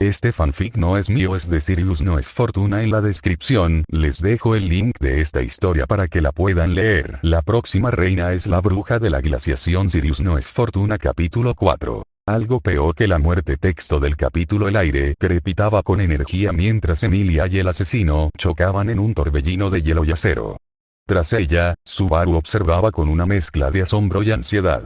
Este fanfic no es mío, es de Sirius, no es Fortuna. En la descripción les dejo el link de esta historia para que la puedan leer. La próxima reina es la bruja de la glaciación. Sirius no es Fortuna. Capítulo 4. Algo peor que la muerte. Texto del capítulo. El aire crepitaba con energía mientras Emilia y el asesino chocaban en un torbellino de hielo y acero. Tras ella, Subaru observaba con una mezcla de asombro y ansiedad.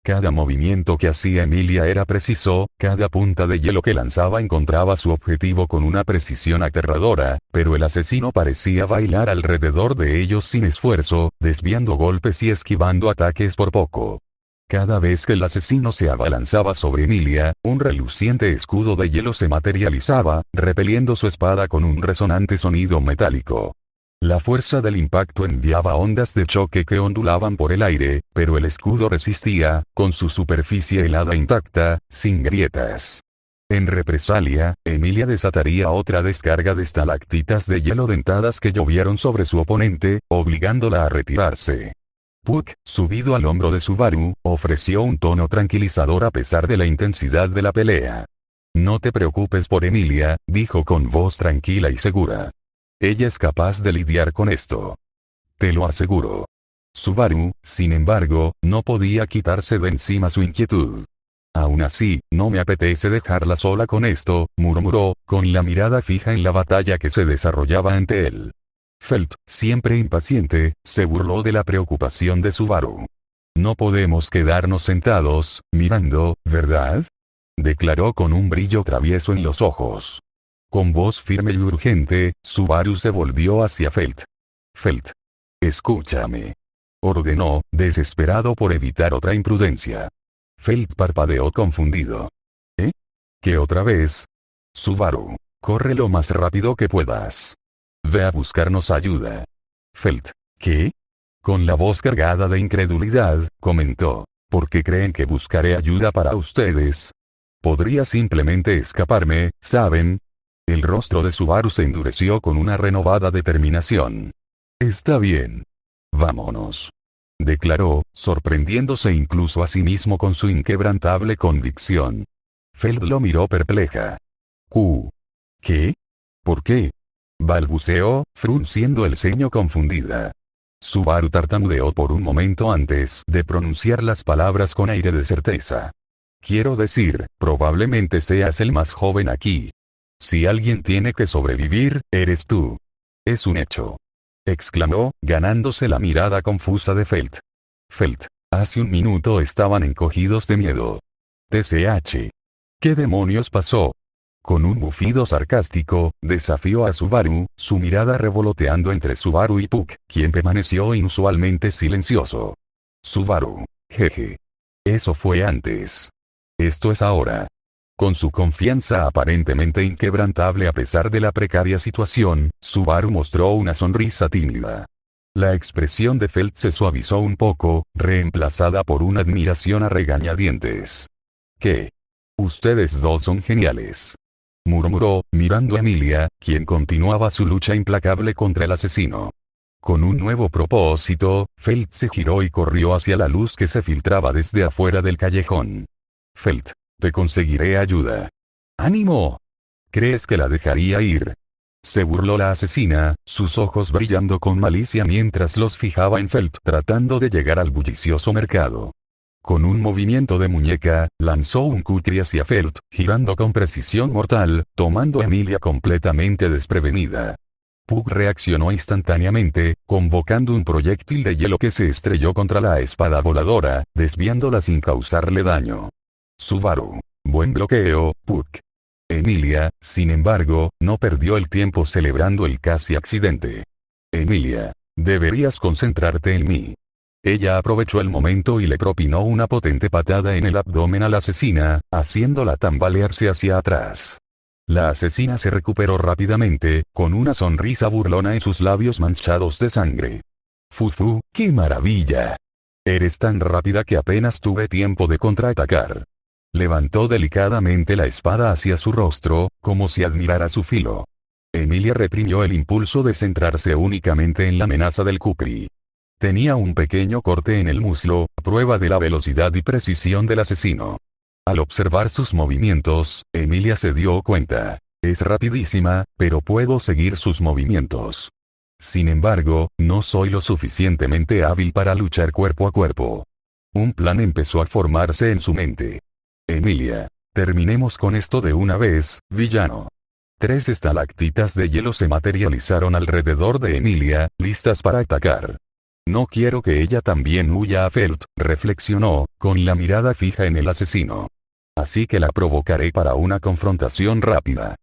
Cada movimiento que hacía Emilia era preciso, cada punta de hielo que lanzaba encontraba su objetivo con una precisión aterradora, pero el asesino parecía bailar alrededor de ellos sin esfuerzo, desviando golpes y esquivando ataques por poco. Cada vez que el asesino se abalanzaba sobre Emilia, un reluciente escudo de hielo se materializaba, repeliendo su espada con un resonante sonido metálico. La fuerza del impacto enviaba ondas de choque que ondulaban por el aire, pero el escudo resistía, con su superficie helada intacta, sin grietas. En represalia, Emilia desataría otra descarga de estalactitas de hielo dentadas que llovieron sobre su oponente, obligándola a retirarse. Puck, subido al hombro de Subaru, ofreció un tono tranquilizador a pesar de la intensidad de la pelea. «No te preocupes por Emilia», dijo con voz tranquila y segura. «Ella es capaz de lidiar con esto. Te lo aseguro». Subaru, sin embargo, no podía quitarse de encima su inquietud. «Aún así, no me apetece dejarla sola con esto», murmuró, con la mirada fija en la batalla que se desarrollaba ante él. Felt, siempre impaciente, se burló de la preocupación de Subaru. «No podemos quedarnos sentados, mirando, ¿verdad?», declaró con un brillo travieso en los ojos. Con voz firme y urgente, Subaru se volvió hacia Felt. «Felt. Escúchame», ordenó, desesperado por evitar otra imprudencia. Felt parpadeó confundido. «¿Eh? ¿Qué otra vez?» «Subaru, corre lo más rápido que puedas. Ve a buscarnos ayuda». Felt. «¿Qué?». Con la voz cargada de incredulidad, comentó. «¿Por qué creen que buscaré ayuda para ustedes? Podría simplemente escaparme, ¿saben?». El rostro de Subaru se endureció con una renovada determinación. «Está bien. Vámonos», declaró, sorprendiéndose incluso a sí mismo con su inquebrantable convicción. Felt lo miró perpleja. «¿Qué? ¿Por qué?», balbuceó, frunciendo el ceño confundida. Subaru tartamudeó por un momento antes de pronunciar las palabras con aire de certeza. «Quiero decir, probablemente seas el más joven aquí. Si alguien tiene que sobrevivir, eres tú. Es un hecho», exclamó, ganándose la mirada confusa de Felt. Felt. Hace un minuto estaban encogidos de miedo. TCH. ¿Qué demonios pasó? Con un bufido sarcástico, desafió a Subaru, su mirada revoloteando entre Subaru y Puck, quien permaneció inusualmente silencioso. «Subaru. Jeje. Eso fue antes. Esto es ahora». Con su confianza aparentemente inquebrantable a pesar de la precaria situación, Subaru mostró una sonrisa tímida. La expresión de Felt se suavizó un poco, reemplazada por una admiración a regañadientes. «¿Qué? Ustedes dos son geniales», murmuró, mirando a Emilia, quien continuaba su lucha implacable contra el asesino. Con un nuevo propósito, Felt se giró y corrió hacia la luz que se filtraba desde afuera del callejón. «Felt. Te conseguiré ayuda. ¡Ánimo! ¿Crees que la dejaría ir?», se burló la asesina, sus ojos brillando con malicia mientras los fijaba en Felt tratando de llegar al bullicioso mercado. Con un movimiento de muñeca, lanzó un kukri hacia Felt, girando con precisión mortal, tomando a Emilia completamente desprevenida. Puck reaccionó instantáneamente, convocando un proyectil de hielo que se estrelló contra la espada voladora, desviándola sin causarle daño. Subaru. Buen bloqueo, Puck. Emilia, sin embargo, no perdió el tiempo celebrando el casi accidente. «Emilia. Deberías concentrarte en mí». Ella aprovechó el momento y le propinó una potente patada en el abdomen a la asesina, haciéndola tambalearse hacia atrás. La asesina se recuperó rápidamente, con una sonrisa burlona en sus labios manchados de sangre. «Fufu, qué maravilla. Eres tan rápida que apenas tuve tiempo de contraatacar». Levantó delicadamente la espada hacia su rostro, como si admirara su filo. Emilia reprimió el impulso de centrarse únicamente en la amenaza del kukri. Tenía un pequeño corte en el muslo, prueba de la velocidad y precisión del asesino. Al observar sus movimientos, Emilia se dio cuenta. Es rapidísima, pero puedo seguir sus movimientos. Sin embargo, no soy lo suficientemente hábil para luchar cuerpo a cuerpo. Un plan empezó a formarse en su mente. Emilia, terminemos con esto de una vez, villano. 3 estalactitas de hielo se materializaron alrededor de Emilia, listas para atacar. No quiero que ella también huya a Felt, reflexionó, con la mirada fija en el asesino. Así que la provocaré para una confrontación rápida.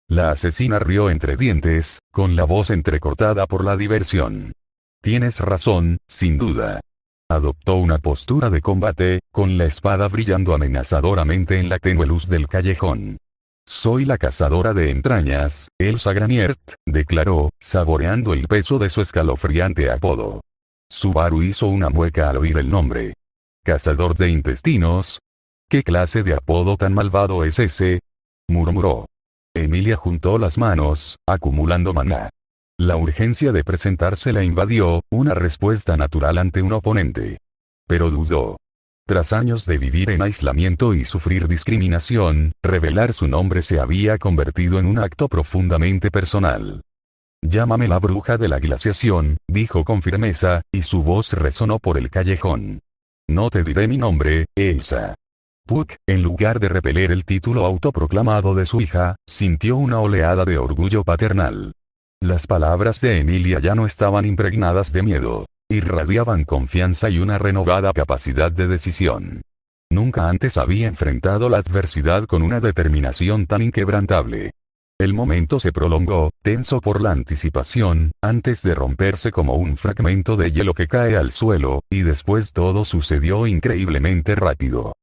La asesina rió entre dientes, con la voz entrecortada por la diversión. Tienes razón, sin duda. Adoptó una postura de combate, con la espada brillando amenazadoramente en la tenue luz del callejón. Soy la cazadora de entrañas, Elsa Graniert, declaró, saboreando el peso de su escalofriante apodo. Subaru hizo una mueca al oír el nombre. ¿Cazador de intestinos? ¿Qué clase de apodo tan malvado es ese? Murmuró. Emilia juntó las manos, acumulando maná. La urgencia de presentarse la invadió, una respuesta natural ante un oponente. Pero dudó. Tras años de vivir en aislamiento y sufrir discriminación, revelar su nombre se había convertido en un acto profundamente personal. Llámame la bruja de la glaciación, dijo con firmeza, y su voz resonó por el callejón. No te diré mi nombre, Elsa. Puck, en lugar de repeler el título autoproclamado de su hija, sintió una oleada de orgullo paternal. Las palabras de Emilia ya no estaban impregnadas de miedo. Irradiaban confianza y una renovada capacidad de decisión. Nunca antes había enfrentado la adversidad con una determinación tan inquebrantable. El momento se prolongó, tenso por la anticipación, antes de romperse como un fragmento de hielo que cae al suelo, y después todo sucedió increíblemente rápido.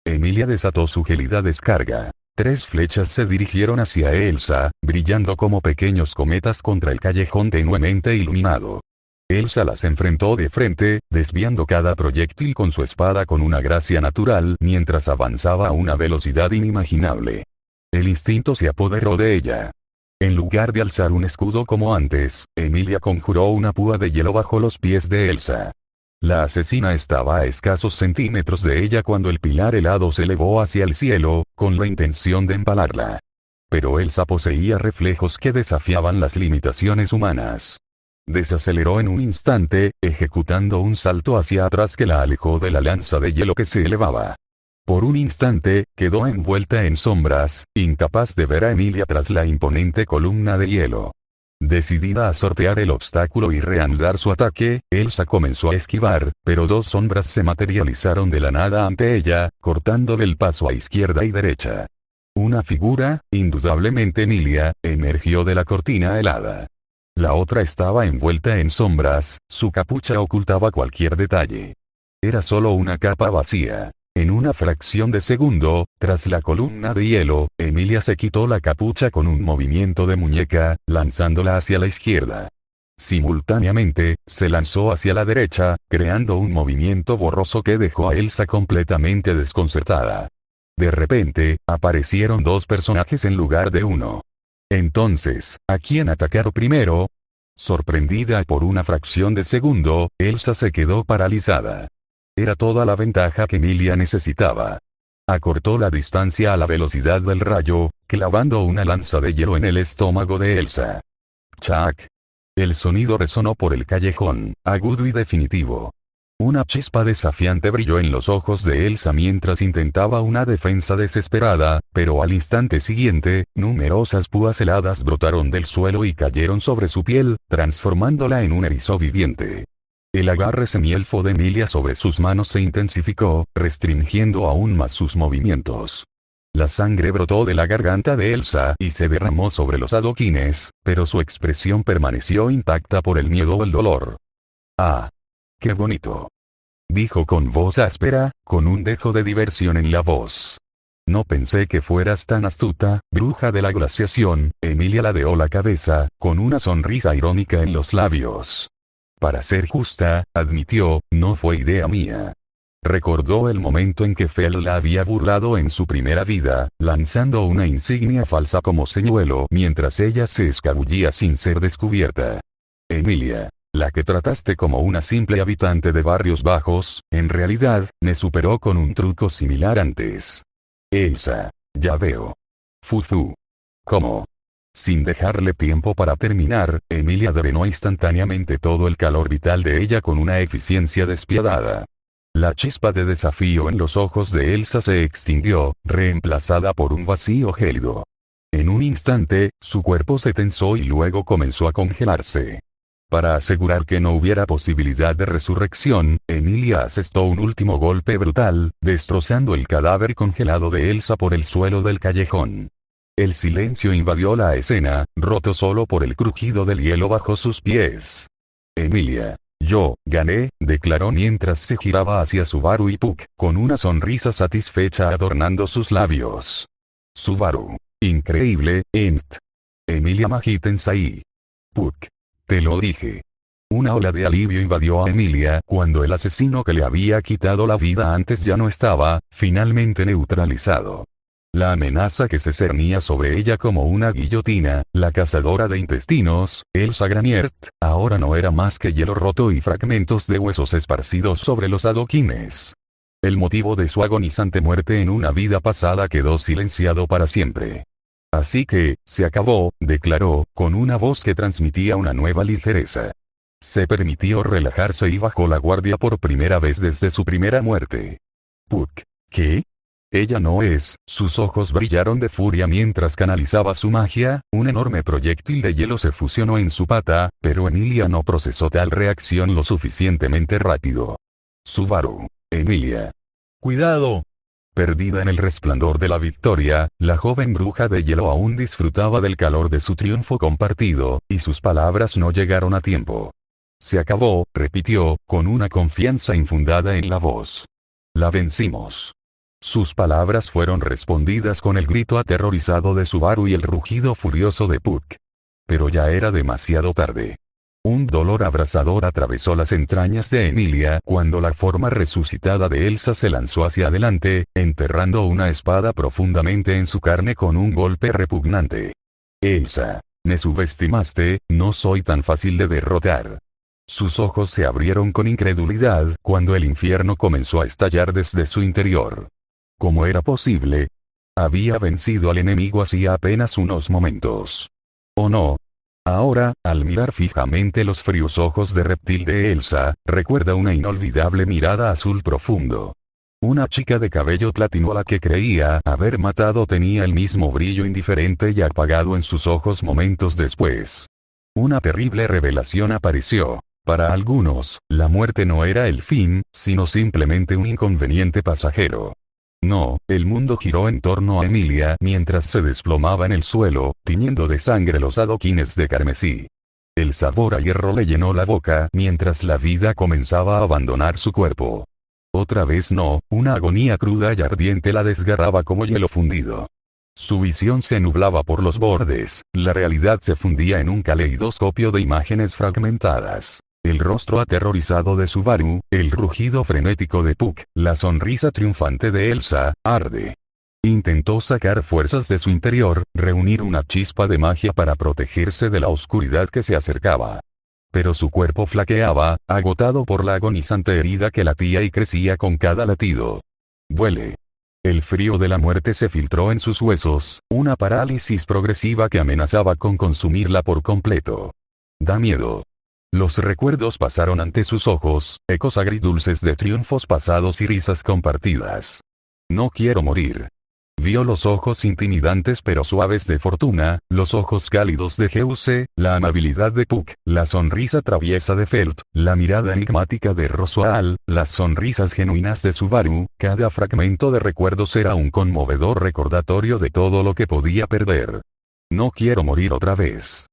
Emilia desató su gélida descarga. 3 flechas se dirigieron hacia Elsa, brillando como pequeños cometas contra el callejón tenuemente iluminado. Elsa las enfrentó de frente, desviando cada proyectil con su espada con una gracia natural mientras avanzaba a una velocidad inimaginable. El instinto se apoderó de ella. En lugar de alzar un escudo como antes, Emilia conjuró una púa de hielo bajo los pies de Elsa. La asesina estaba a escasos centímetros de ella cuando el pilar helado se elevó hacia el cielo, con la intención de empalarla. Pero Elsa poseía reflejos que desafiaban las limitaciones humanas. Desaceleró en un instante, ejecutando un salto hacia atrás que la alejó de la lanza de hielo que se elevaba. Por un instante, quedó envuelta en sombras, incapaz de ver a Emilia tras la imponente columna de hielo. Decidida a sortear el obstáculo y reanudar su ataque, Elsa comenzó a esquivar, pero 2 sombras se materializaron de la nada ante ella, cortándole el paso a izquierda y derecha. Una figura, indudablemente Emilia, emergió de la cortina helada. La otra estaba envuelta en sombras, su capucha ocultaba cualquier detalle. Era solo una capa vacía. En una fracción de segundo, tras la columna de hielo, Emilia se quitó la capucha con un movimiento de muñeca, lanzándola hacia la izquierda. Simultáneamente, se lanzó hacia la derecha, creando un movimiento borroso que dejó a Elsa completamente desconcertada. De repente, aparecieron 2 personajes en lugar de uno. Entonces, ¿a quién atacar primero? Sorprendida por una fracción de segundo, Elsa se quedó paralizada. Era toda la ventaja que Emilia necesitaba. Acortó la distancia a la velocidad del rayo, clavando una lanza de hielo en el estómago de Elsa. ¡Chac! El sonido resonó por el callejón, agudo y definitivo. Una chispa desafiante brilló en los ojos de Elsa mientras intentaba una defensa desesperada, pero al instante siguiente, numerosas púas heladas brotaron del suelo y cayeron sobre su piel, transformándola en un erizo viviente. El agarre semielfo de Emilia sobre sus manos se intensificó, restringiendo aún más sus movimientos. La sangre brotó de la garganta de Elsa y se derramó sobre los adoquines, pero su expresión permaneció intacta por el miedo o el dolor. ¡Ah! ¡Qué bonito!, dijo con voz áspera, con un dejo de diversión en la voz. No pensé que fueras tan astuta, bruja de la glaciación. Emilia ladeó la cabeza, con una sonrisa irónica en los labios. Para ser justa, admitió, no fue idea mía. Recordó el momento en que Fel la había burlado en su primera vida, lanzando una insignia falsa como señuelo mientras ella se escabullía sin ser descubierta. Emilia, la que trataste como una simple habitante de barrios bajos, en realidad, me superó con un truco similar antes. Elsa. Ya veo. Fufu. ¿Cómo? Sin dejarle tiempo para terminar, Emilia drenó instantáneamente todo el calor vital de ella con una eficiencia despiadada. La chispa de desafío en los ojos de Elsa se extinguió, reemplazada por un vacío gélido. En un instante, su cuerpo se tensó y luego comenzó a congelarse. Para asegurar que no hubiera posibilidad de resurrección, Emilia asestó un último golpe brutal, destrozando el cadáver congelado de Elsa por el suelo del callejón. El silencio invadió la escena, roto solo por el crujido del hielo bajo sus pies. Emilia. Yo, gané, declaró mientras se giraba hacia Subaru y Puck, con una sonrisa satisfecha adornando sus labios. Subaru. Increíble, Ent. Emilia Magi Tensai. Puck. Te lo dije. Una ola de alivio invadió a Emilia cuando el asesino que le había quitado la vida antes ya no estaba, finalmente neutralizado. La amenaza que se cernía sobre ella como una guillotina, la cazadora de intestinos, Elsa Graniert, ahora no era más que hielo roto y fragmentos de huesos esparcidos sobre los adoquines. El motivo de su agonizante muerte en una vida pasada quedó silenciado para siempre. Así que, se acabó, declaró, con una voz que transmitía una nueva ligereza. Se permitió relajarse y bajó la guardia por primera vez desde su primera muerte. Puck. ¿Qué? Ella no es, sus ojos brillaron de furia mientras canalizaba su magia, un enorme proyectil de hielo se fusionó en su pata, pero Emilia no procesó tal reacción lo suficientemente rápido. Subaru. Emilia. ¡Cuidado! Perdida en el resplandor de la victoria, la joven bruja de hielo aún disfrutaba del calor de su triunfo compartido, y sus palabras no llegaron a tiempo. Se acabó, repitió, con una confianza infundada en la voz. La vencimos. Sus palabras fueron respondidas con el grito aterrorizado de Subaru y el rugido furioso de Puck. Pero ya era demasiado tarde. Un dolor abrasador atravesó las entrañas de Emilia cuando la forma resucitada de Elsa se lanzó hacia adelante, enterrando una espada profundamente en su carne con un golpe repugnante. Elsa. Me subestimaste, no soy tan fácil de derrotar. Sus ojos se abrieron con incredulidad cuando el infierno comenzó a estallar desde su interior. ¿Cómo era posible? Había vencido al enemigo hacía apenas unos momentos. ¿O no? Ahora, al mirar fijamente los fríos ojos de reptil de Elsa, recuerda una inolvidable mirada azul profundo. Una chica de cabello platino a la que creía haber matado tenía el mismo brillo indiferente y apagado en sus ojos momentos después. Una terrible revelación apareció. Para algunos, la muerte no era el fin, sino simplemente un inconveniente pasajero. No, el mundo giró en torno a Emilia mientras se desplomaba en el suelo, tiñendo de sangre los adoquines de carmesí. El sabor a hierro le llenó la boca mientras la vida comenzaba a abandonar su cuerpo. Otra vez no, una agonía cruda y ardiente la desgarraba como hielo fundido. Su visión se nublaba por los bordes, la realidad se fundía en un caleidoscopio de imágenes fragmentadas. El rostro aterrorizado de Subaru, el rugido frenético de Puck, la sonrisa triunfante de Elsa, arde. Intentó sacar fuerzas de su interior, reunir una chispa de magia para protegerse de la oscuridad que se acercaba. Pero su cuerpo flaqueaba, agotado por la agonizante herida que latía y crecía con cada latido. Duele. El frío de la muerte se filtró en sus huesos, una parálisis progresiva que amenazaba con consumirla por completo. Da miedo. Los recuerdos pasaron ante sus ojos, ecos agridulces de triunfos pasados y risas compartidas. No quiero morir. Vio los ojos intimidantes pero suaves de Fortuna, los ojos cálidos de Geuse, la amabilidad de Puck, la sonrisa traviesa de Felt, la mirada enigmática de Rosoal, las sonrisas genuinas de Subaru. Cada fragmento de recuerdos era un conmovedor recordatorio de todo lo que podía perder. No quiero morir otra vez.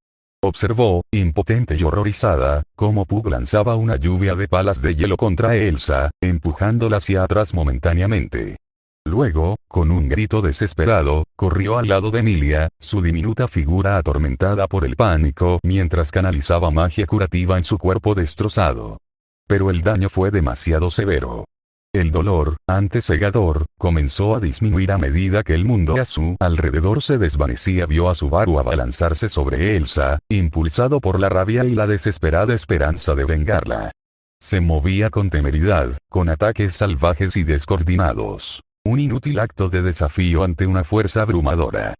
Observó, impotente y horrorizada, cómo Puck lanzaba una lluvia de palas de hielo contra Elsa, empujándola hacia atrás momentáneamente. Luego, con un grito desesperado, corrió al lado de Emilia, su diminuta figura atormentada por el pánico mientras canalizaba magia curativa en su cuerpo destrozado. Pero el daño fue demasiado severo. El dolor, antes cegador, comenzó a disminuir a medida que el mundo a su alrededor se desvanecía. Vio a Subaru abalanzarse sobre Elsa, impulsado por la rabia y la desesperada esperanza de vengarla. Se movía con temeridad, con ataques salvajes y descoordinados. un inútil acto de desafío ante una fuerza abrumadora.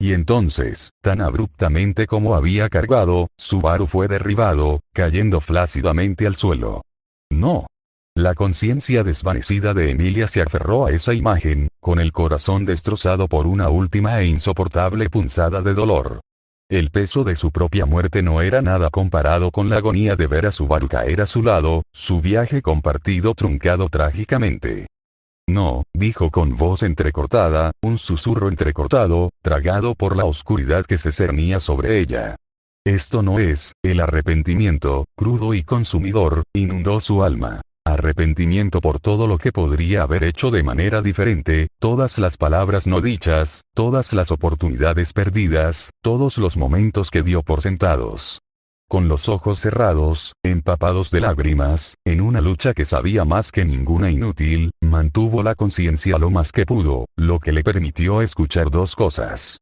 Y entonces, tan abruptamente como había cargado, Subaru fue derribado, cayendo flácidamente al suelo. No. La conciencia desvanecida de Emilia se aferró a esa imagen, con el corazón destrozado por una última e insoportable punzada de dolor. El peso de su propia muerte no era nada comparado con la agonía de ver a Subaru caer a su lado, su viaje compartido truncado trágicamente. No, dijo con voz entrecortada, un susurro entrecortado, tragado por la oscuridad que se cernía sobre ella. Esto no es, el arrepentimiento, crudo y consumidor, inundó su alma. Arrepentimiento por todo lo que podría haber hecho de manera diferente, todas las palabras no dichas, todas las oportunidades perdidas, todos los momentos que dio por sentados. Con los ojos cerrados, empapados de lágrimas, en una lucha que sabía más que ninguna inútil, mantuvo la conciencia lo más que pudo, lo que le permitió escuchar dos cosas.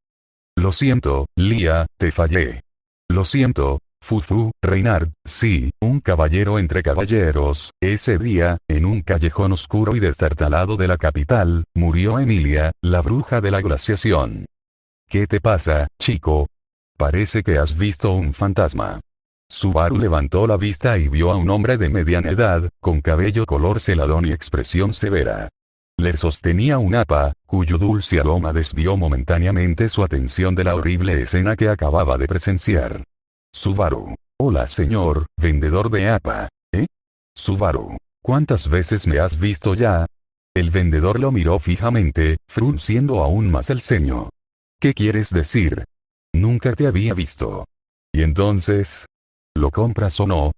Lo siento, Lia, te fallé. Lo siento, Fufu, Reynard, sí, un caballero entre caballeros. Ese día, en un callejón oscuro y destartalado de la capital, murió Emilia, la bruja de la glaciación. ¿Qué te pasa, chico? Parece que has visto un fantasma. Subaru levantó la vista y vio a un hombre de mediana edad, con cabello color celadón y expresión severa. Le sostenía un APA, cuyo dulce aroma desvió momentáneamente su atención de la horrible escena que acababa de presenciar. Subaru. Hola señor, vendedor de APA. Subaru. ¿Cuántas veces me has visto ya? El vendedor lo miró fijamente, frunciendo aún más el ceño. ¿Qué quieres decir? Nunca te había visto. ¿Y entonces? ¿Lo compras o no?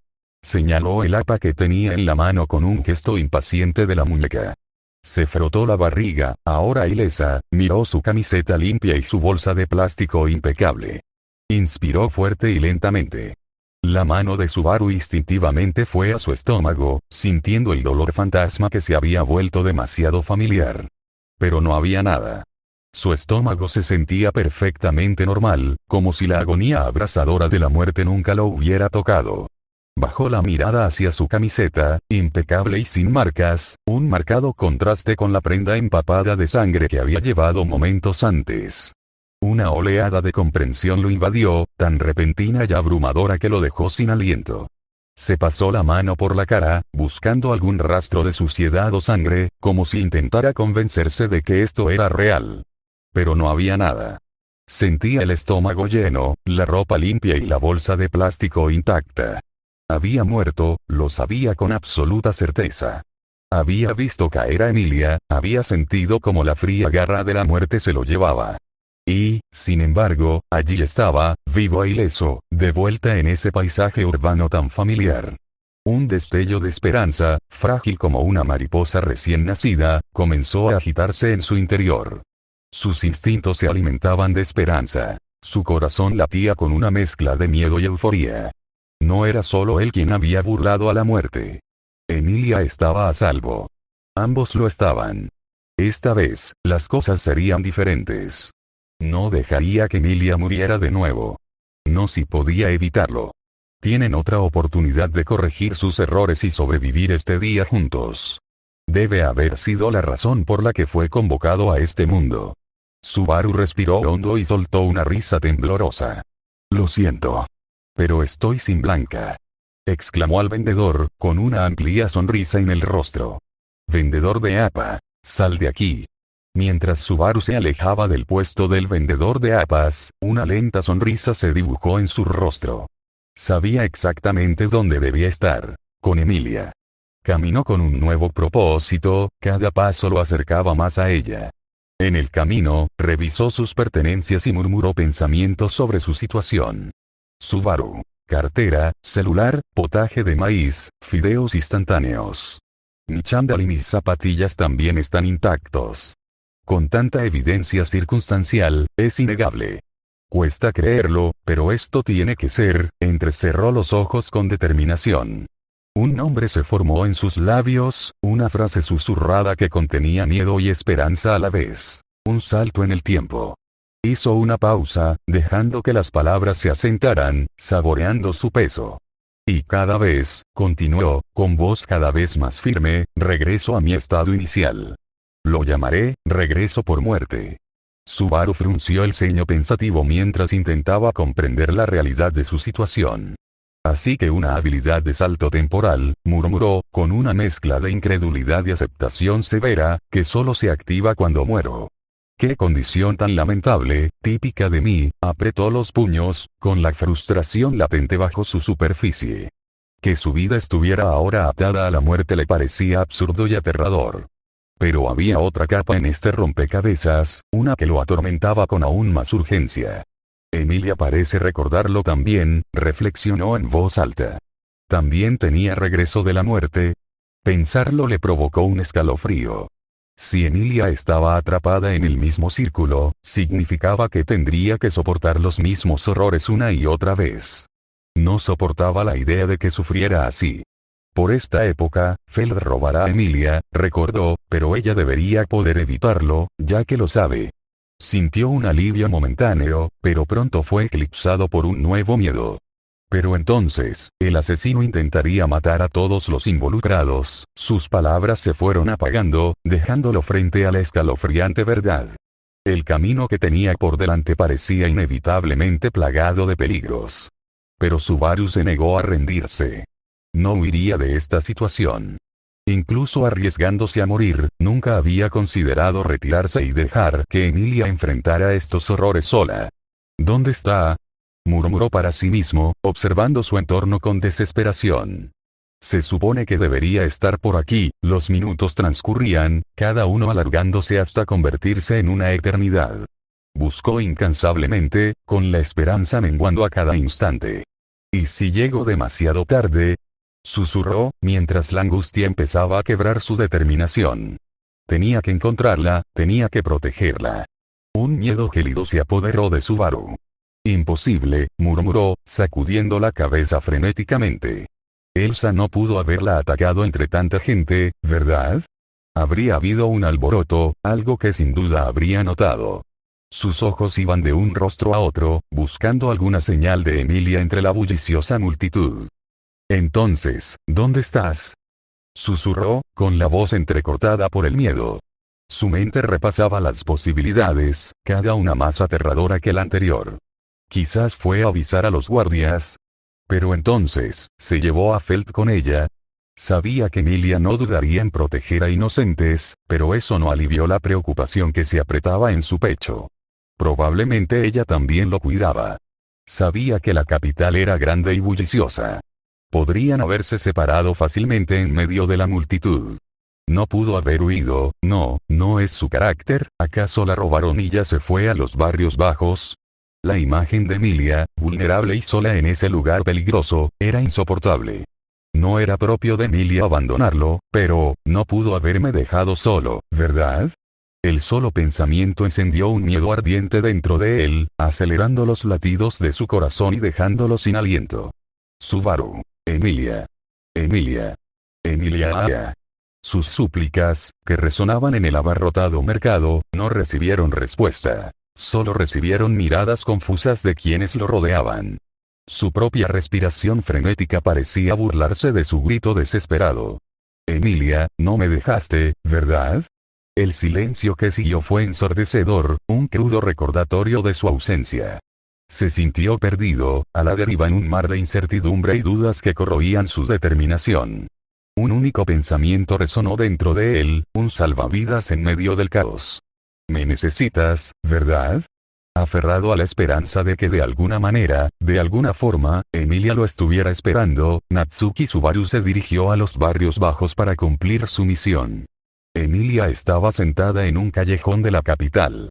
Señaló el APA que tenía en la mano con un gesto impaciente de la muñeca. Se frotó la barriga, ahora ilesa, miró su camiseta limpia y su bolsa de plástico impecable. Inspiró fuerte y lentamente. La mano de Subaru instintivamente fue a su estómago, sintiendo el dolor fantasma que se había vuelto demasiado familiar. Pero no había nada. Su estómago se sentía perfectamente normal, como si la agonía abrasadora de la muerte nunca lo hubiera tocado. Bajó la mirada hacia su camiseta, impecable y sin marcas, un marcado contraste con la prenda empapada de sangre que había llevado momentos antes. Una oleada de comprensión lo invadió, tan repentina y abrumadora que lo dejó sin aliento. Se pasó la mano por la cara, buscando algún rastro de suciedad o sangre, como si intentara convencerse de que esto era real. Pero no había nada. Sentía el estómago lleno, la ropa limpia y la bolsa de plástico intacta. Había muerto, lo sabía con absoluta certeza. Había visto caer a Emilia, había sentido como la fría garra de la muerte se lo llevaba. Y, sin embargo, allí estaba, vivo e ileso, de vuelta en ese paisaje urbano tan familiar. Un destello de esperanza, frágil como una mariposa recién nacida, comenzó a agitarse en su interior. Sus instintos se alimentaban de esperanza. Su corazón latía con una mezcla de miedo y euforía. No era solo él quien había burlado a la muerte. Emilia estaba a salvo. Ambos lo estaban. Esta vez, las cosas serían diferentes. No dejaría que Emilia muriera de nuevo. No si podía evitarlo. Tienen otra oportunidad de corregir sus errores y sobrevivir este día juntos. Debe haber sido la razón por la que fue convocado a este mundo. Subaru respiró hondo y soltó una risa temblorosa. Lo siento. Pero estoy sin Blanca. Exclamó al vendedor, con una amplia sonrisa en el rostro. Vendedor de APA, sal de aquí. Mientras Subaru se alejaba del puesto del vendedor de APAs, una lenta sonrisa se dibujó en su rostro. Sabía exactamente dónde debía estar, con Emilia. Caminó con un nuevo propósito, cada paso lo acercaba más a ella. En el camino, revisó sus pertenencias y murmuró pensamientos sobre su situación. Subaru, cartera, celular, potaje de maíz, fideos instantáneos. Mi chándal y mis zapatillas también están intactos. Con tanta evidencia circunstancial, es innegable. Cuesta creerlo, pero esto tiene que ser. Entrecerró los ojos con determinación. Un nombre se formó en sus labios, una frase susurrada que contenía miedo y esperanza a la vez. Un salto en el tiempo. Hizo una pausa, dejando que las palabras se asentaran, saboreando su peso. Y cada vez, continuó, con voz cada vez más firme, regreso a mi estado inicial. Lo llamaré, regreso por muerte. Subaru frunció el ceño pensativo mientras intentaba comprender la realidad de su situación. Así que una habilidad de salto temporal, murmuró, con una mezcla de incredulidad y aceptación severa, que solo se activa cuando muero. ¡Qué condición tan lamentable, típica de mí! Apretó los puños, con la frustración latente bajo su superficie. Que su vida estuviera ahora atada a la muerte le parecía absurdo y aterrador. Pero había otra capa en este rompecabezas, una que lo atormentaba con aún más urgencia. Emilia parece recordarlo también, reflexionó en voz alta. ¿También tenía regreso de la muerte? Pensarlo le provocó un escalofrío. Si Emilia estaba atrapada en el mismo círculo, significaba que tendría que soportar los mismos horrores una y otra vez. No soportaba la idea de que sufriera así. Por esta época, Feld robará a Emilia, recordó, pero ella debería poder evitarlo, ya que lo sabe. Sintió un alivio momentáneo, pero pronto fue eclipsado por un nuevo miedo. Pero entonces, el asesino intentaría matar a todos los involucrados. Sus palabras se fueron apagando, dejándolo frente a la escalofriante verdad. El camino que tenía por delante parecía inevitablemente plagado de peligros. Pero Subaru se negó a rendirse. No huiría de esta situación. Incluso arriesgándose a morir, nunca había considerado retirarse y dejar que Emilia enfrentara estos horrores sola. ¿Dónde está?, murmuró para sí mismo, observando su entorno con desesperación. Se supone que debería estar por aquí. Los minutos transcurrían, cada uno alargándose hasta convertirse en una eternidad. Buscó incansablemente, con la esperanza menguando a cada instante. ¿Y si llego demasiado tarde?, susurró, mientras la angustia empezaba a quebrar su determinación. Tenía que encontrarla, tenía que protegerla. Un miedo gélido se apoderó de Subaru. Imposible, murmuró, sacudiendo la cabeza frenéticamente. Elsa no pudo haberla atacado entre tanta gente, ¿verdad? Habría habido un alboroto, algo que sin duda habría notado. Sus ojos iban de un rostro a otro, buscando alguna señal de Emilia entre la bulliciosa multitud. Entonces, ¿dónde estás?, susurró, con la voz entrecortada por el miedo. Su mente repasaba las posibilidades, cada una más aterradora que la anterior. Quizás fue a avisar a los guardias. Pero entonces, ¿se llevó a Feld con ella? Sabía que Emilia no dudaría en proteger a inocentes, pero eso no alivió la preocupación que se apretaba en su pecho. Probablemente ella también lo cuidaba. Sabía que la capital era grande y bulliciosa. Podrían haberse separado fácilmente en medio de la multitud. No pudo haber huido, no es su carácter. ¿Acaso la robaron y ya se fue a los barrios bajos? La imagen de Emilia, vulnerable y sola en ese lugar peligroso, era insoportable. No era propio de Emilia abandonarlo, pero, no pudo haberme dejado solo, ¿verdad? El solo pensamiento encendió un miedo ardiente dentro de él, acelerando los latidos de su corazón y dejándolo sin aliento. Subaru. Emilia. Emilia. Emilia. Sus súplicas, que resonaban en el abarrotado mercado, no recibieron respuesta. Solo recibieron miradas confusas de quienes lo rodeaban. Su propia respiración frenética parecía burlarse de su grito desesperado. Emilia, no me dejaste, ¿verdad? El silencio que siguió fue ensordecedor, un crudo recordatorio de su ausencia. Se sintió perdido, a la deriva en un mar de incertidumbre y dudas que corroían su determinación. Un único pensamiento resonó dentro de él, un salvavidas en medio del caos. Me necesitas, ¿verdad? Aferrado a la esperanza de que de alguna manera, de alguna forma, Emilia lo estuviera esperando, Natsuki Subaru se dirigió a los barrios bajos para cumplir su misión. Emilia estaba sentada en un callejón de la capital.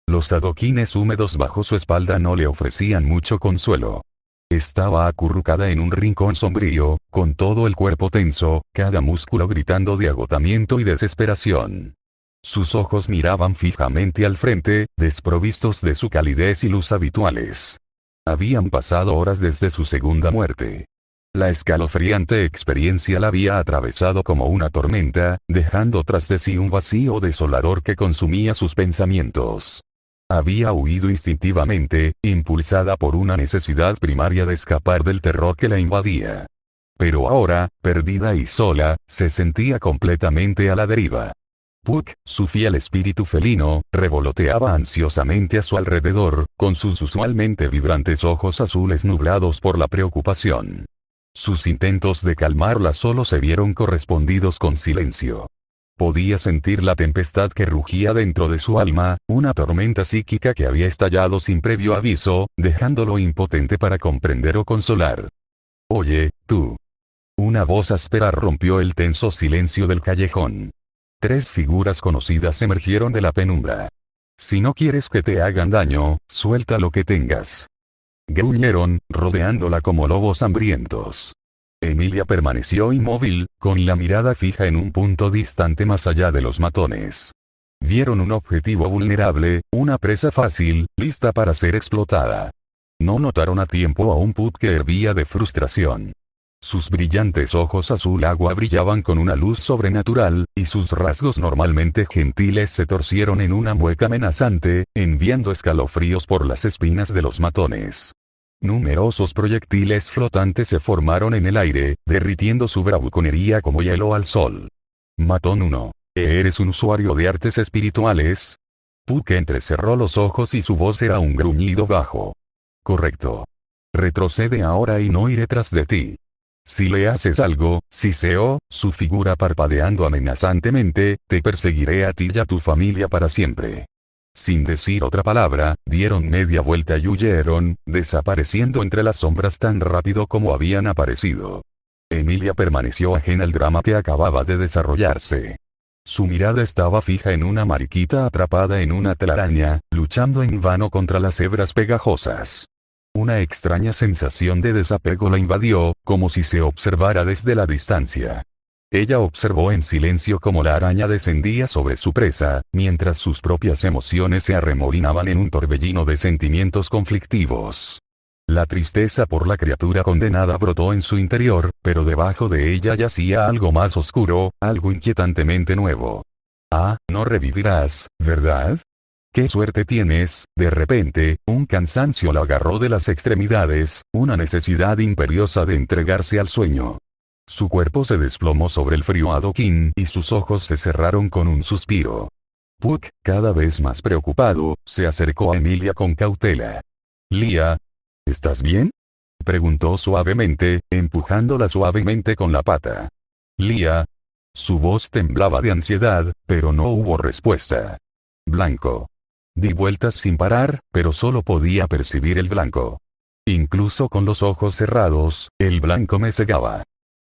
Los adoquines húmedos bajo su espalda no le ofrecían mucho consuelo. Estaba acurrucada en un rincón sombrío, con todo el cuerpo tenso, cada músculo gritando de agotamiento y desesperación. Sus ojos miraban fijamente al frente, desprovistos de su calidez y luz habituales. Habían pasado horas desde su segunda muerte. La escalofriante experiencia la había atravesado como una tormenta, dejando tras de sí un vacío desolador que consumía sus pensamientos. Había huido instintivamente, impulsada por una necesidad primaria de escapar del terror que la invadía. Pero ahora, perdida y sola, se sentía completamente a la deriva. Puck, su fiel espíritu felino, revoloteaba ansiosamente a su alrededor, con sus usualmente vibrantes ojos azules nublados por la preocupación. Sus intentos de calmarla solo se vieron correspondidos con silencio. Podía sentir la tempestad que rugía dentro de su alma, una tormenta psíquica que había estallado sin previo aviso, dejándolo impotente para comprender o consolar. «Oye, tú». Una voz áspera rompió el tenso silencio del callejón. 3 figuras conocidas emergieron de la penumbra. «Si no quieres que te hagan daño, suelta lo que tengas», gruñeron, rodeándola como lobos hambrientos. Emilia permaneció inmóvil, con la mirada fija en un punto distante más allá de los matones. Vieron un objetivo vulnerable, una presa fácil, lista para ser explotada. No notaron a tiempo a un Puck que hervía de frustración. Sus brillantes ojos azul agua brillaban con una luz sobrenatural, y sus rasgos normalmente gentiles se torcieron en una mueca amenazante, enviando escalofríos por las espinas de los matones. Numerosos proyectiles flotantes se formaron en el aire, derritiendo su bravuconería como hielo al sol. Matón 1. ¿Eres un usuario de artes espirituales? Puck entrecerró los ojos y su voz era un gruñido bajo. Correcto. Retrocede ahora y no iré tras de ti. Si le haces algo, siseó, su figura parpadeando amenazantemente, te perseguiré a ti y a tu familia para siempre. Sin decir otra palabra, dieron media vuelta y huyeron, desapareciendo entre las sombras tan rápido como habían aparecido. Emilia permaneció ajena al drama que acababa de desarrollarse. Su mirada estaba fija en una mariquita atrapada en una telaraña, luchando en vano contra las hebras pegajosas. Una extraña sensación de desapego la invadió, como si se observara desde la distancia. Ella observó en silencio cómo la araña descendía sobre su presa, mientras sus propias emociones se arremolinaban en un torbellino de sentimientos conflictivos. La tristeza por la criatura condenada brotó en su interior, pero debajo de ella yacía algo más oscuro, algo inquietantemente nuevo. «Ah, no revivirás, ¿verdad? ¡Qué suerte tienes!». De repente, un cansancio la agarró de las extremidades, una necesidad imperiosa de entregarse al sueño. Su cuerpo se desplomó sobre el frío adoquín y sus ojos se cerraron con un suspiro. Puck, cada vez más preocupado, se acercó a Emilia con cautela. «Lia, ¿estás bien?», preguntó suavemente, empujándola suavemente con la pata. «Lia». Su voz temblaba de ansiedad, pero no hubo respuesta. Blanco. Di vueltas sin parar, pero solo podía percibir el blanco. Incluso con los ojos cerrados, el blanco me cegaba.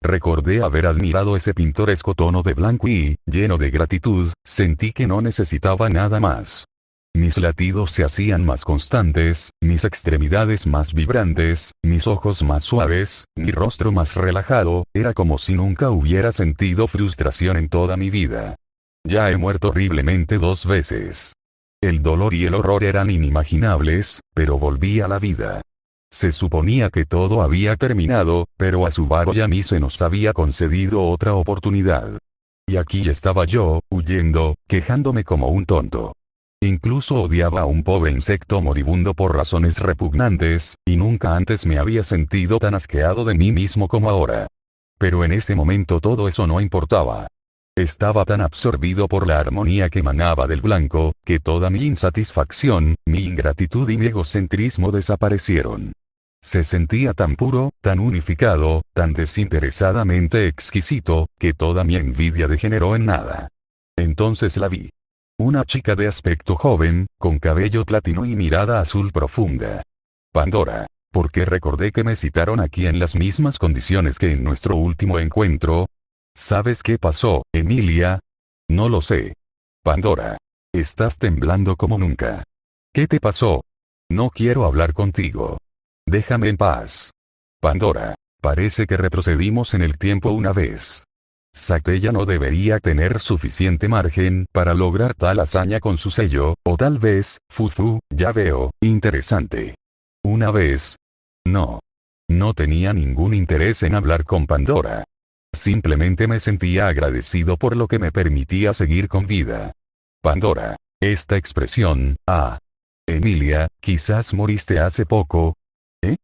Recordé haber admirado ese pintoresco tono de blanco y, lleno de gratitud, sentí que no necesitaba nada más. Mis latidos se hacían más constantes, mis extremidades más vibrantes, mis ojos más suaves, mi rostro más relajado, era como si nunca hubiera sentido frustración en toda mi vida. Ya he muerto horriblemente 2 veces. El dolor y el horror eran inimaginables, pero volví a la vida. Se suponía que todo había terminado, pero a Subaru y a mí se nos había concedido otra oportunidad. Y aquí estaba yo, huyendo, quejándome como un tonto. Incluso odiaba a un pobre insecto moribundo por razones repugnantes, y nunca antes me había sentido tan asqueado de mí mismo como ahora. Pero en ese momento todo eso no importaba. Estaba tan absorbido por la armonía que emanaba del blanco, que toda mi insatisfacción, mi ingratitud y mi egocentrismo desaparecieron. Se sentía tan puro, tan unificado, tan desinteresadamente exquisito, que toda mi envidia degeneró en nada. Entonces la vi. Una chica de aspecto joven, con cabello platino y mirada azul profunda. Pandora. Porque recordé que me citaron aquí en las mismas condiciones que en nuestro último encuentro. ¿Sabes qué pasó, Emilia? No lo sé. Pandora. Estás temblando como nunca. ¿Qué te pasó? No quiero hablar contigo. Déjame en paz. Pandora. Parece que retrocedimos en el tiempo una vez. Satella no debería tener suficiente margen para lograr tal hazaña con su sello, o tal vez, Fufu, ya veo, interesante. Una vez. No. No tenía ningún interés en hablar con Pandora. Simplemente me sentía agradecido por lo que me permitía seguir con vida. Pandora. Esta expresión, Emilia, quizás moriste hace poco. ¿Eh?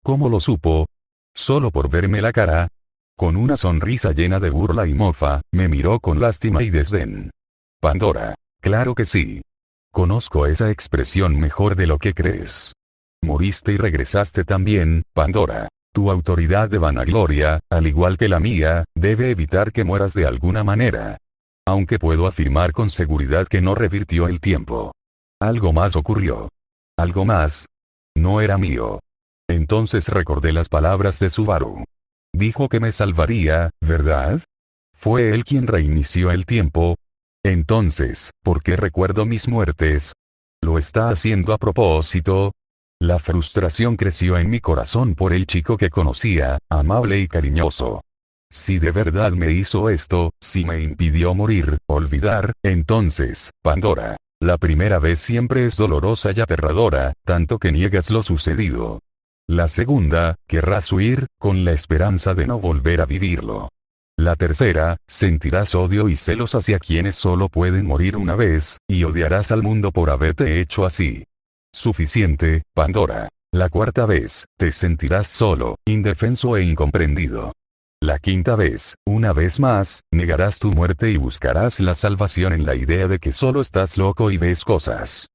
¿Cómo lo supo? ¿Solo por verme la cara? Con una sonrisa llena de burla y mofa, me miró con lástima y desdén. Pandora. Claro que sí. Conozco esa expresión mejor de lo que crees. Moriste y regresaste también, Pandora. Tu autoridad de vanagloria, al igual que la mía, debe evitar que mueras de alguna manera. Aunque puedo afirmar con seguridad que no revirtió el tiempo. Algo más ocurrió. Algo más. No era mío. Entonces recordé las palabras de Subaru. Dijo que me salvaría, ¿verdad? Fue él quien reinició el tiempo. Entonces, ¿por qué recuerdo mis muertes? ¿Lo está haciendo a propósito? La frustración creció en mi corazón por el chico que conocía, amable y cariñoso. Si de verdad me hizo esto, si me impidió morir, olvidar, entonces, Pandora, la primera vez siempre es dolorosa y aterradora, tanto que niegas lo sucedido. La segunda, querrás huir, con la esperanza de no volver a vivirlo. La tercera, sentirás odio y celos hacia quienes solo pueden morir una vez, y odiarás al mundo por haberte hecho así. Suficiente, Pandora. La cuarta vez, te sentirás solo, indefenso e incomprendido. La quinta vez, una vez más, negarás tu muerte y buscarás la salvación en la idea de que solo estás loco y ves cosas.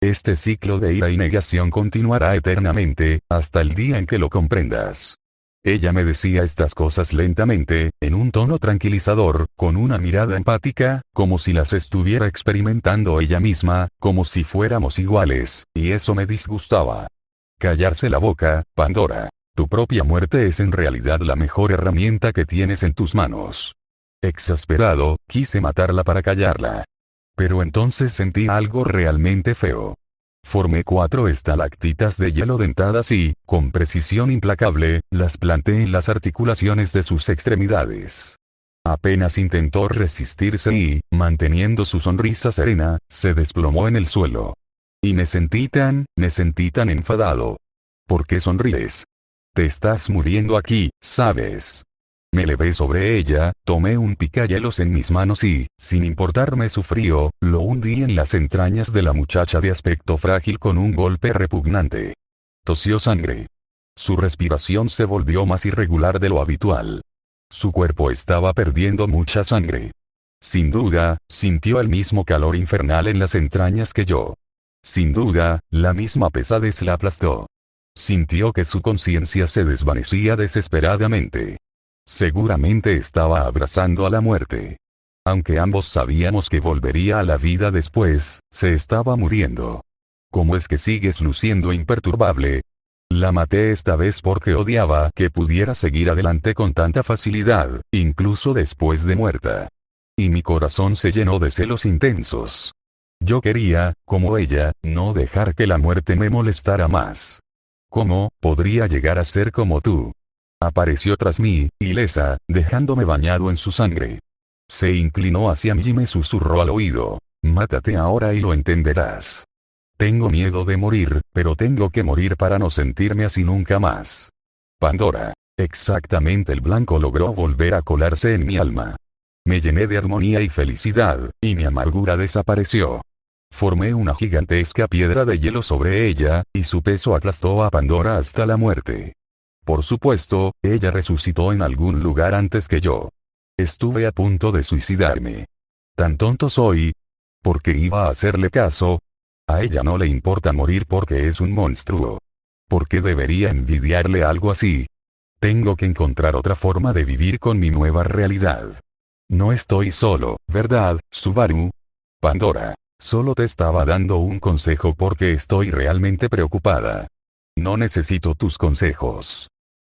Este ciclo de ira y negación continuará eternamente, hasta el día en que lo comprendas. Ella me decía estas cosas lentamente, en un tono tranquilizador, con una mirada empática, como si las estuviera experimentando ella misma, como si fuéramos iguales, y eso me disgustaba. Callarse la boca, Pandora. Tu propia muerte es en realidad la mejor herramienta que tienes en tus manos. Exasperado, quise matarla para callarla. Pero entonces sentí algo realmente feo. Formé 4 estalactitas de hielo dentadas y, con precisión implacable, las planté en las articulaciones de sus extremidades. Apenas intentó resistirse y, manteniendo su sonrisa serena, se desplomó en el suelo. Y me sentí tan enfadado. ¿Por qué sonríes? Te estás muriendo aquí, ¿sabes? Me levé sobre ella, tomé un picahielos en mis manos y, sin importarme su frío, lo hundí en las entrañas de la muchacha de aspecto frágil con un golpe repugnante. Tosió sangre. Su respiración se volvió más irregular de lo habitual. Su cuerpo estaba perdiendo mucha sangre. Sin duda, sintió el mismo calor infernal en las entrañas que yo. Sin duda, la misma pesadez la aplastó. Sintió que su conciencia se desvanecía desesperadamente. Seguramente estaba abrazando a la muerte. Aunque ambos sabíamos que volvería a la vida después, se estaba muriendo. ¿Cómo es que sigues luciendo imperturbable? La maté esta vez porque odiaba que pudiera seguir adelante con tanta facilidad, incluso después de muerta. Y mi corazón se llenó de celos intensos. Yo quería, como ella, no dejar que la muerte me molestara más. ¿Cómo podría llegar a ser como tú? Apareció tras mí, ilesa, dejándome bañado en su sangre. Se inclinó hacia mí y me susurró al oído. Mátate ahora y lo entenderás. Tengo miedo de morir, pero tengo que morir para no sentirme así nunca más. Pandora. Exactamente, el blanco logró volver a colarse en mi alma. Me llené de armonía y felicidad, y mi amargura desapareció. Formé una gigantesca piedra de hielo sobre ella, y su peso aplastó a Pandora hasta la muerte. Por supuesto, ella resucitó en algún lugar antes que yo. Estuve a punto de suicidarme. ¿Tan tonto soy? ¿Por qué iba a hacerle caso? A ella no le importa morir porque es un monstruo. ¿Por qué debería envidiarle algo así? Tengo que encontrar otra forma de vivir con mi nueva realidad. No estoy solo, ¿verdad, Subaru? Pandora, solo te estaba dando un consejo porque estoy realmente preocupada. No necesito tus consejos.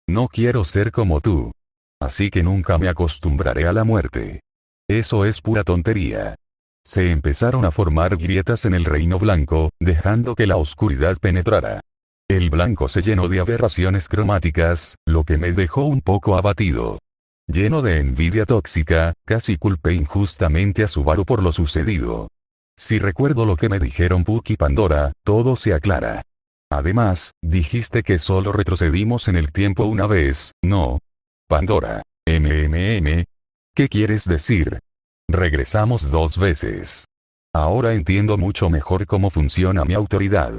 No quiero ser como tú. Así que nunca me acostumbraré a la muerte. Eso es pura tontería. Se empezaron a formar grietas en el reino blanco, dejando que la oscuridad penetrara. El blanco se llenó de aberraciones cromáticas, lo que me dejó un poco abatido. Lleno de envidia tóxica, casi culpé injustamente a Subaru por lo sucedido. Si recuerdo lo que me dijeron Puck y Pandora, todo se aclara. Además, dijiste que solo retrocedimos en el tiempo una vez, ¿no? Pandora. ¿Qué quieres decir? Regresamos 2 veces. Ahora entiendo mucho mejor cómo funciona mi autoridad.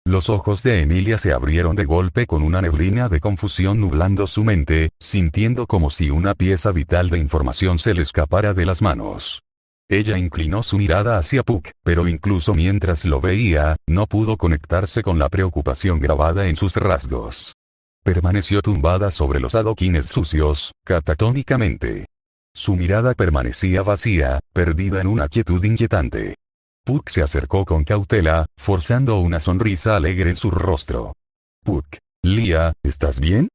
Los ojos de Emilia se abrieron de golpe con una neblina de confusión nublando su mente, sintiendo como si una pieza vital de información se le escapara de las manos. Ella inclinó su mirada hacia Puck, pero incluso mientras lo veía, no pudo conectarse con la preocupación grabada en sus rasgos. Permaneció tumbada sobre los adoquines sucios, catatónicamente. Su mirada permanecía vacía, perdida en una quietud inquietante. Puck se acercó con cautela, forzando una sonrisa alegre en su rostro. Puck, Lia, ¿estás bien?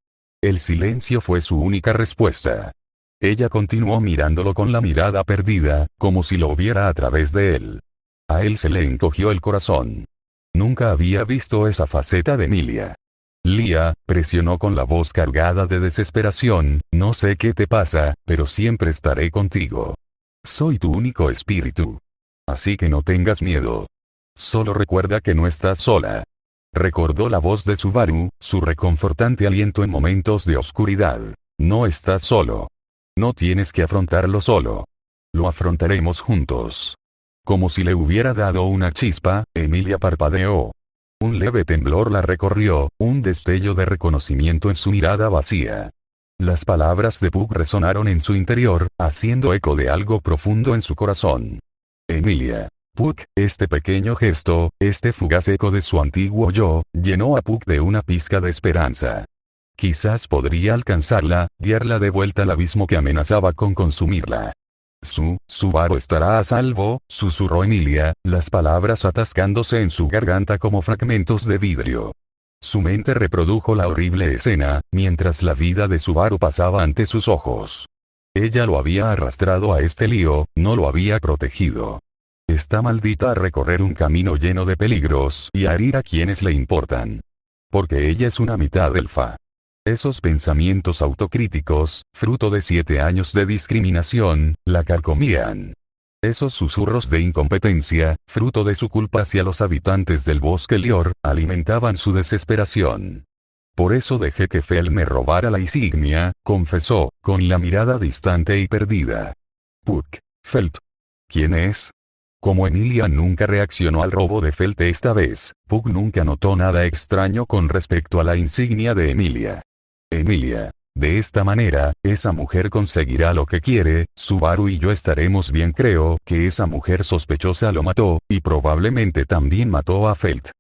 El silencio fue su única respuesta. Ella continuó mirándolo con la mirada perdida, como si lo viera a través de él. A él se le encogió el corazón. Nunca había visto esa faceta de Emilia. Lia, presionó con la voz cargada de desesperación, no sé qué te pasa, pero siempre estaré contigo. Soy tu único espíritu. Así que no tengas miedo. Solo recuerda que no estás sola. Recordó la voz de Subaru, su reconfortante aliento en momentos de oscuridad. No estás solo. No tienes que afrontarlo solo. Lo afrontaremos juntos. Como si le hubiera dado una chispa, Emilia parpadeó. Un leve temblor la recorrió, un destello de reconocimiento en su mirada vacía. Las palabras de Puck resonaron en su interior, haciendo eco de algo profundo en su corazón. Emilia. Puck, este pequeño gesto, este fugaz eco de su antiguo yo, llenó a Puck de una pizca de esperanza. Quizás podría alcanzarla, guiarla de vuelta al abismo que amenazaba con consumirla. Subaru estará a salvo, susurró Emilia, las palabras atascándose en su garganta como fragmentos de vidrio. Su mente reprodujo la horrible escena, mientras la vida de Subaru pasaba ante sus ojos. Ella lo había arrastrado a este lío, no lo había protegido. Está maldita a recorrer un camino lleno de peligros y a herir a quienes le importan. Porque ella es una mitad elfa. Esos pensamientos autocríticos, fruto de 7 años de discriminación, la carcomían. Esos susurros de incompetencia, fruto de su culpa hacia los habitantes del bosque Lior, alimentaban su desesperación. Por eso dejé que Fel me robara la insignia, confesó, con la mirada distante y perdida. Puck. Felt. ¿Quién es? Como Emilia nunca reaccionó al robo de Felt esta vez, Puck nunca notó nada extraño con respecto a la insignia de Emilia. Emilia. De esta manera, esa mujer conseguirá lo que quiere, Subaru y yo estaremos bien. Creo que esa mujer sospechosa lo mató, y probablemente también mató a Felt.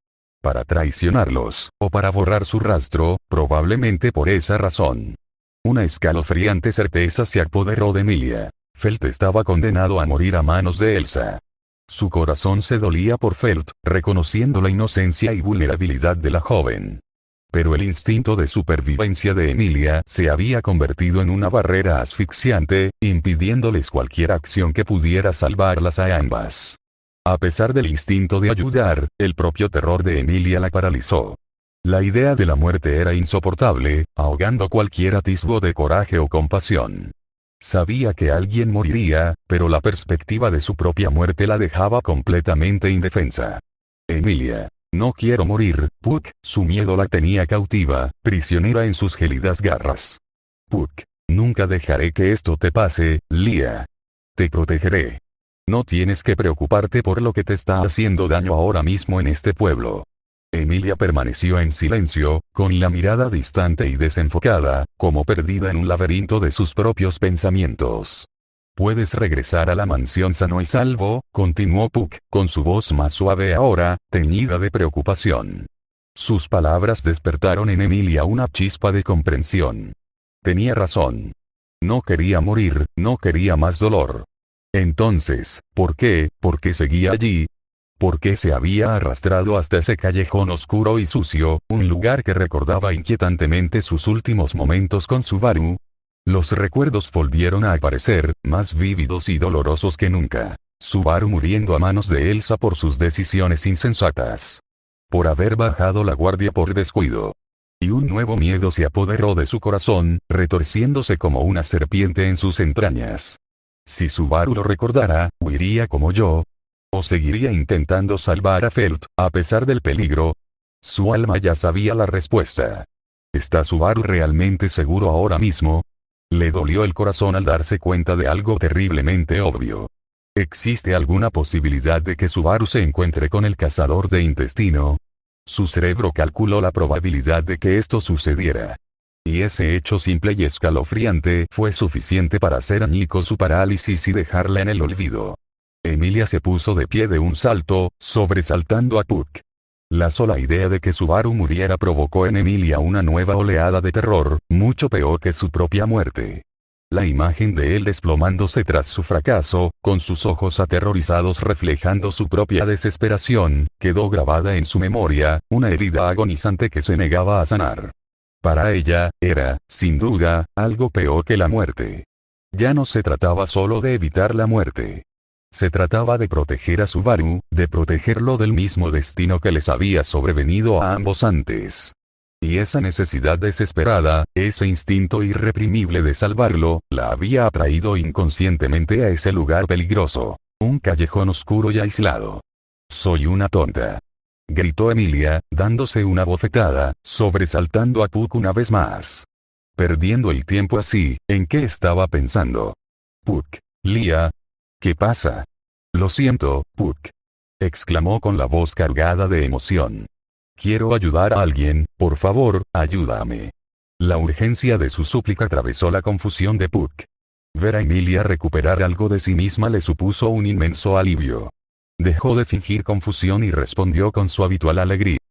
Para traicionarlos, o para borrar su rastro, probablemente por esa razón. Una escalofriante certeza se apoderó de Emilia. Felt estaba condenado a morir a manos de Elsa. Su corazón se dolía por Felt, reconociendo la inocencia y vulnerabilidad de la joven. Pero el instinto de supervivencia de Emilia se había convertido en una barrera asfixiante, impidiéndoles cualquier acción que pudiera salvarlas a ambas. A pesar del instinto de ayudar, el propio terror de Emilia la paralizó. La idea de la muerte era insoportable, ahogando cualquier atisbo de coraje o compasión. Sabía que alguien moriría, pero la perspectiva de su propia muerte la dejaba completamente indefensa. Emilia. No quiero morir, Puck, su miedo la tenía cautiva, prisionera en sus gélidas garras. Puck. Nunca dejaré que esto te pase, Lia. Te protegeré. No tienes que preocuparte por lo que te está haciendo daño ahora mismo en este pueblo. Emilia permaneció en silencio, con la mirada distante y desenfocada, como perdida en un laberinto de sus propios pensamientos. Puedes regresar a la mansión sano y salvo, continuó Puck, con su voz más suave ahora, teñida de preocupación. Sus palabras despertaron en Emilia una chispa de comprensión. Tenía razón. No quería morir, no quería más dolor. Entonces, ¿por qué seguía allí? ¿Por qué se había arrastrado hasta ese callejón oscuro y sucio, un lugar que recordaba inquietantemente sus últimos momentos con Subaru? Los recuerdos volvieron a aparecer, más vívidos y dolorosos que nunca. Subaru muriendo a manos de Elsa por sus decisiones insensatas. Por haber bajado la guardia por descuido. Y un nuevo miedo se apoderó de su corazón, retorciéndose como una serpiente en sus entrañas. Si Subaru lo recordara, huiría como yo. O seguiría intentando salvar a Felt, a pesar del peligro. Su alma ya sabía la respuesta. ¿Está Subaru realmente seguro ahora mismo? Le dolió el corazón al darse cuenta de algo terriblemente obvio. ¿Existe alguna posibilidad de que Subaru se encuentre con el cazador de intestino? Su cerebro calculó la probabilidad de que esto sucediera. Y ese hecho simple y escalofriante fue suficiente para hacer añicos su parálisis y dejarla en el olvido. Emilia se puso de pie de un salto, sobresaltando a Puck. La sola idea de que Subaru muriera provocó en Emilia una nueva oleada de terror, mucho peor que su propia muerte. La imagen de él desplomándose tras su fracaso, con sus ojos aterrorizados reflejando su propia desesperación, quedó grabada en su memoria, una herida agonizante que se negaba a sanar. Para ella, era, sin duda, algo peor que la muerte. Ya no se trataba solo de evitar la muerte. Se trataba de proteger a Subaru, de protegerlo del mismo destino que les había sobrevenido a ambos antes. Y esa necesidad desesperada, ese instinto irreprimible de salvarlo, la había atraído inconscientemente a ese lugar peligroso. Un callejón oscuro y aislado. «Soy una tonta», gritó Emilia, dándose una bofetada, sobresaltando a Puck una vez más. Perdiendo el tiempo así, ¿en qué estaba pensando? Puck. Lia. ¿Qué pasa? Lo siento, Puck, exclamó con la voz cargada de emoción. Quiero ayudar a alguien, por favor, ayúdame. La urgencia de su súplica atravesó la confusión de Puck. Ver a Emilia recuperar algo de sí misma le supuso un inmenso alivio. Dejó de fingir confusión y respondió con su habitual alegría.